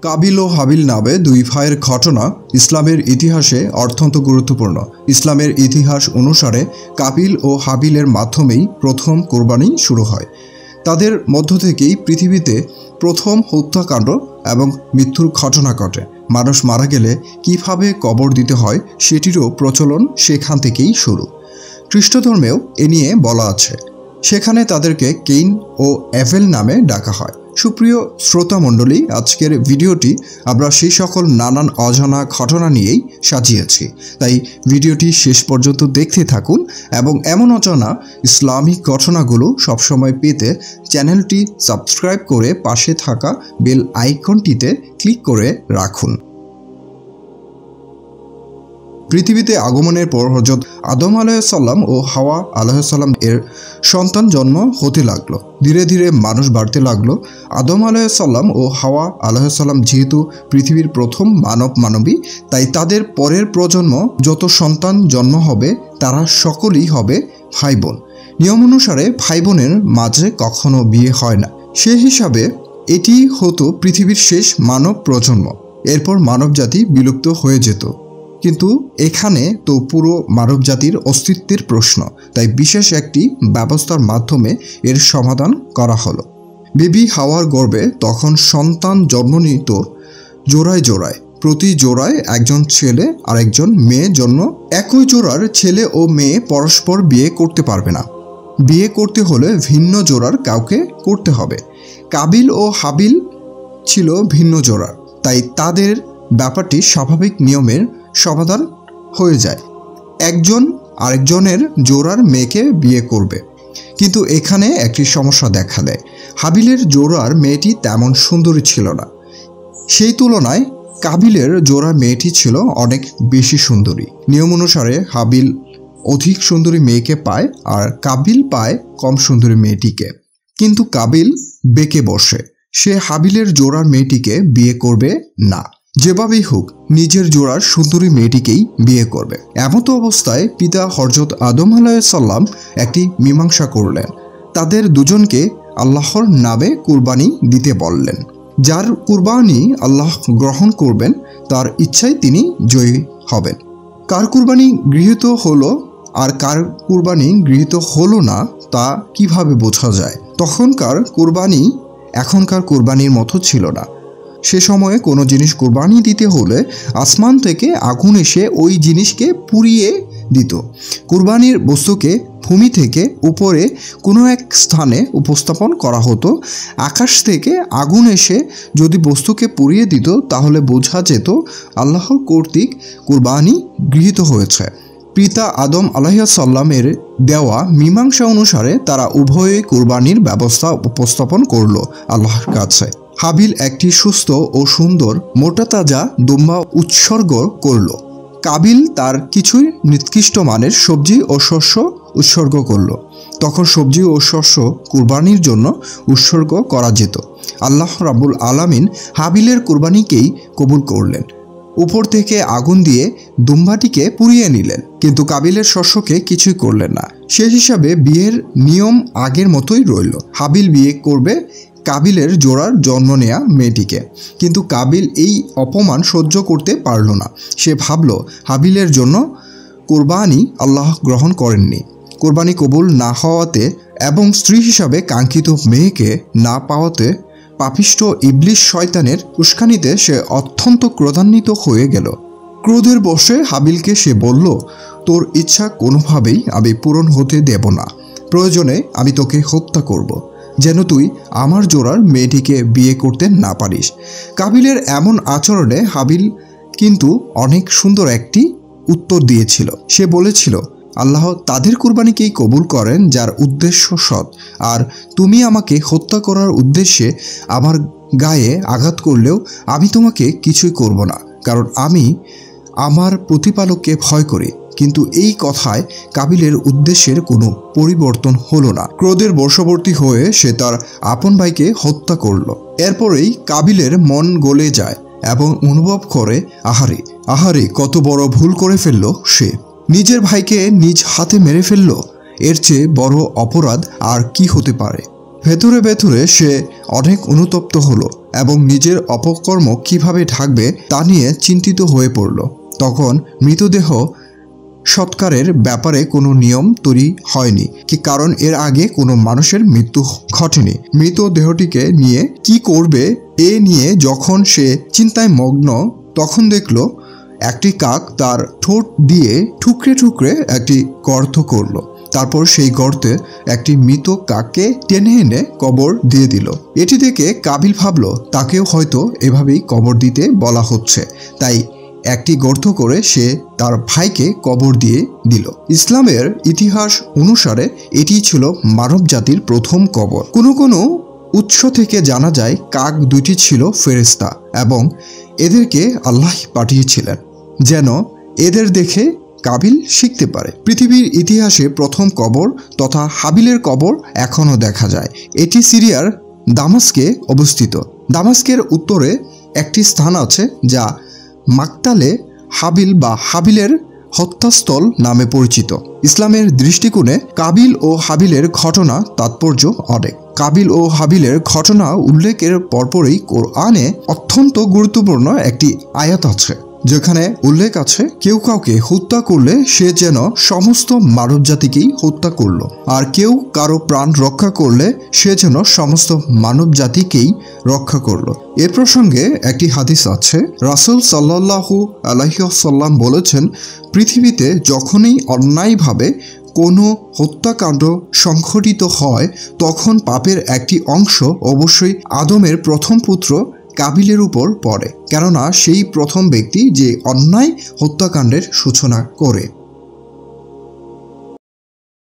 কাবিল ও হাবিল নামে দুই ভাইয়ের ঘটনা ইসলামের ইতিহাসে অত্যন্ত গুরুত্বপূর্ণ। ইসলামের ইতিহাস অনুসারে কাবিল ও হাবিলের মাধ্যমেই প্রথম কোরবানি শুরু হয়। তাদের মধ্য থেকেই পৃথিবীতে প্রথম হত্যাকাণ্ড এবং মৃত্যুর ঘটনা ঘটে। মানুষ মারা গেলে কিভাবে কবর দিতে হয় সেটিরও প্রচলন সেখান থেকেই শুরু। খ্রিস্ট ধর্মেও এ নিয়ে বলা আছে। সেখানে তাদেরকে কেইন ও অ্যাবেল নামে ডাকা হয়। সুপ্রিয় শ্রোতামণ্ডলী, আজকের ভিডিওটি আমরা সেই সকল নানান অজানা ঘটনা নিয়েই সাজিয়েছি, তাই ভিডিওটি শেষ পর্যন্ত দেখতে থাকুন এবং এমন অজানা ইসলামিক ঘটনাগুলো সবসময় পেতে চ্যানেলটি সাবস্ক্রাইব করে পাশে থাকা বেল আইকনটিতে ক্লিক করে রাখুন। পৃথিবীতে আগমনের পর হযরত আদম আলাইহিসসালাম ও হাওয়া আলাইহিসসালাম এর সন্তান জন্ম হতে লাগলো। ধীরে ধীরে মানুষ বাড়তে লাগলো। আদম আলাইহিসসালাম ও হাওয়া আলাইহিসসালাম যেহেতু পৃথিবীর প্রথম মানবী, তাই তাদের পরের প্রজন্ম যত সন্তান জন্ম হবে তারা সকলেই হবে ভাই বোন। নিয়ম অনুসারে ভাই বোনের মাঝে কখনো বিয়ে হয় না। সে হিসাবে এটি হতো পৃথিবীর শেষ মানব প্রজন্ম। এরপর মানবজাতি বিলুপ্ত হয়ে যেত। কিন্তু এখানে তো পুরো মানবজাতির অস্তিত্বের প্রশ্ন, তাই বিশেষ একটি ব্যবস্থার মাধ্যমে এর সমাধান করা হলো। বেবি হাওয়ার গর্ভে তখন সন্তান জন্ম নিত জোড়ায় জোড়ায়। প্রতি জোড়ায় একজন ছেলে আর একজন মেয়ে জন্ম। একই জোড়ার ছেলে ও মেয়ে পরস্পর বিয়ে করতে পারবে না। বিয়ে করতে হলে ভিন্ন জোড়ার কাউকে করতে হবে। কাবিল ও হাবিল ছিল ভিন্ন জোড়ার, তাই তাদের ব্যাপারটি স্বাভাবিক নিয়মের সমাধান হয়ে যায়। একজন আরেকজনের জোড়ার মেয়েকে বিয়ে করবে। কিন্তু এখানে একটি সমস্যা দেখা দেয়। হাবিলের জোড়ার মেয়েটি তেমন সুন্দরী ছিল না। সেই তুলনায় কাবিলের জোড়ার মেয়েটি ছিল অনেক বেশি সুন্দরী। নিয়ম অনুসারে হাবিল অধিক সুন্দরী মেয়েকে পায় আর কাবিল পায় কম সুন্দরী মেয়েটিকে। কিন্তু কাবিল বেঁকে বসে। সে হাবিলের জোড়ার মেয়েটিকে বিয়ে করবে না। যেভাবেই হোক নিজের জোড়ার সুন্দরী মেয়েটিকেই বিয়ে করবে। এমতো অবস্থায় পিতা হযরত আদম আলাইহিসসালাম একটি মীমাংসা করলেন। তাদের দুজনকে আল্লাহর নামে কুরবানি দিতে বললেন। যার কুরবানি আল্লাহ গ্রহণ করবেন তার ইচ্ছায় তিনি জয়ী হবেন। কার কুরবানি গৃহীত হলো আর কার কুরবানি গৃহীত হলো না তা কিভাবে বোঝা যায়? তখনকার কুরবানি এখনকার কুরবানির মতো ছিল না। সে সময়ে কোনো জিনিস কুরবানি দিতে হলে আসমান থেকে আগুন এসে ওই জিনিসকে পুড়িয়ে দিত। কুরবানির বস্তুকে ভূমি থেকে উপরে কোনো এক স্থানে উপস্থাপন করা হতো। আকাশ থেকে আগুন এসে যদি বস্তুকে পুড়িয়ে দিত তাহলে বোঝা যেত আল্লাহর কর্তৃক কুরবানি গৃহীত হয়েছে। পিতা আদম আলাইহিসসালামের দেওয়া মীমাংসা অনুসারে তারা উভয়ে কুরবানির ব্যবস্থা উপস্থাপন করল আল্লাহর কাছে। হাবিল একটি সুস্থ ও সুন্দর মোটাতাজা দুম্বা উৎসর্গ করল। কাবিল তার কিছুই নিকৃষ্ট মানের সবজি ও শস্য উৎসর্গ করল। তখন সবজি ও শস্য কুরবানির জন্য উৎসর্গ করা যেত। আল্লাহ রাব্বুল আলামিন হাবিলের কুরবানিকেই কবুল করলেন। উপর থেকে আগুন দিয়ে দুম্বাটিকে পুড়িয়ে নিলেন, কিন্তু কাবিলের শস্যকে কিছুই করলেন না। সে হিসাবে বিয়ের নিয়ম আগের মতোই রইল। হাবিল বিয়ে করবে কাবিলের জোড়ার জন্ম নেয়া মেয়েটিকে। কিন্তু কাবিল এই অপমান সহ্য করতে পারল না। সে ভাবল হাবিলের জন্য কোরবানি আল্লাহ গ্রহণ করেননি। কোরবানি কবুল না হওয়াতে এবং স্ত্রী হিসাবে কাঙ্ক্ষিত মেয়েকে না পাওয়াতে পাপিষ্ঠ ইবলিস শয়তানের উস্কানিতে সে অত্যন্ত ক্রোধান্বিত হয়ে গেল। ক্রোধের বশে হাবিলকে সে বলল, তোর ইচ্ছা কোনোভাবেই আমি পূরণ হতে দেব না। প্রয়োজনে আমি তোকে হত্যা করব, যেন তুই আমার জোড়ার মেয়েটিকে বিয়ে করতে না পারিস। কাবিলের এমন আচরণে হাবিল কিন্তু অনেক সুন্দর একটি উত্তর দিয়েছিল। সে বলেছিল, আল্লাহ তাদের কুরবানিকেই কবুল করেন যার উদ্দেশ্য সৎ, আর তুমি আমাকে হত্যা করার উদ্দেশ্যে আমার গায়ে আঘাত করলেও আমি তোমাকে কিছুই করব না, কারণ আমি আমার প্রতিপালককে ভয় করি। কিন্তু এই কথায় কাবিলের উদ্দেশ্যের কোনো পরিবর্তন হলো না। ক্রোধের বশবর্তী হয়ে সে তার আপন ভাইকে হত্যা করল। এরপরেই কাবিলের মন গলে যায় এবং অনুভব করে, আহারে কত বড় ভুল করে ফেলল সে। নিজের ভাইকে নিজ হাতে মেরে ফেলল। এর চেয়ে বড় অপরাধ আর কি হতে পারে? ভেতরে ভেতরে সে অনেক অনুতপ্ত হলো। এবং নিজের অপকর্ম কিভাবে ঢাকবে তা নিয়ে চিন্তিত হয়ে পড়ল। তখন মৃতদেহ সৎকারের ব্যাপারে কোনো নিয়ম তৈরি হয়নি, কারণ এর আগে কোনো মানুষের মৃত্যু ঘটেনি। মৃতদেহটিকে নিয়ে কি করবে এ নিয়ে যখন সে চিন্তায় মগ্ন, তখন দেখল একটি কাক তার ঠোঁট দিয়ে ঠুকরে ঠুকরে একটি গর্ত করল। তারপর সেই গর্তে একটি মৃত কাককে টেনে এনে কবর দিয়ে দিল। এটি দেখে কাবিল ভাবল তাকেও হয়তো এভাবেই কবর দিতে বলা হচ্ছে, তাই একটি গর্ত করে সে তার ভাইকে কবর দিয়ে দিল। ইসলামের ইতিহাস অনুসারে এটি ছিল মানব জাতির প্রথম কবর। কোনো কোনো উৎস থেকে জানা যায় কাক দুটি ছিল ফেরেশতা এবং এদেরকে আল্লাহ পাঠিয়েছিলেন যেন এদের দেখে কাবিল শিখতে পারে। পৃথিবীর ইতিহাসে প্রথম কবর তথা হাবিলের কবর এখনও দেখা যায়। এটি সিরিয়ার দামাস্কে অবস্থিত। দামাস্কের উত্তরে একটি স্থান আছে যা মাকতালে হাবিল বা হাবিলের হত্যাস্থল নামে পরিচিত। ইসলামের দৃষ্টিকোণে কাবিল ও হাবিলের ঘটনা তাৎপর্য অনেক। কাবিল ও হাবিলের ঘটনা উল্লেখের পরপরই কোরআনে অত্যন্ত গুরুত্বপূর্ণ একটি আয়াত আছে, যেখানে উল্লেখ আছে কেউ কাউকে হত্যা করলে সে যেন সমস্ত মানবজাতিকেই হত্যা করল, আর কেউ কারো প্রাণ রক্ষা করলে সে যেন সমস্ত মানবজাতিকেই রক্ষা করল। এ প্রসঙ্গে একটি হাদিস আছে, রাসূল সাল্লাল্লাহু আলাইহি ওয়াসাল্লাম বলেছেন, পৃথিবীতে যখনই অন্যায়ভাবে কোনো হত্যাকাণ্ড সংঘটিত হয় তখন পাপের একটি অংশ অবশ্যই আদমের প্রথম পুত্র কাবিলের উপর পড়ে, কেননা সেই প্রথম ব্যক্তি যে অন্যায় হত্যাকাণ্ডের সূচনা করে।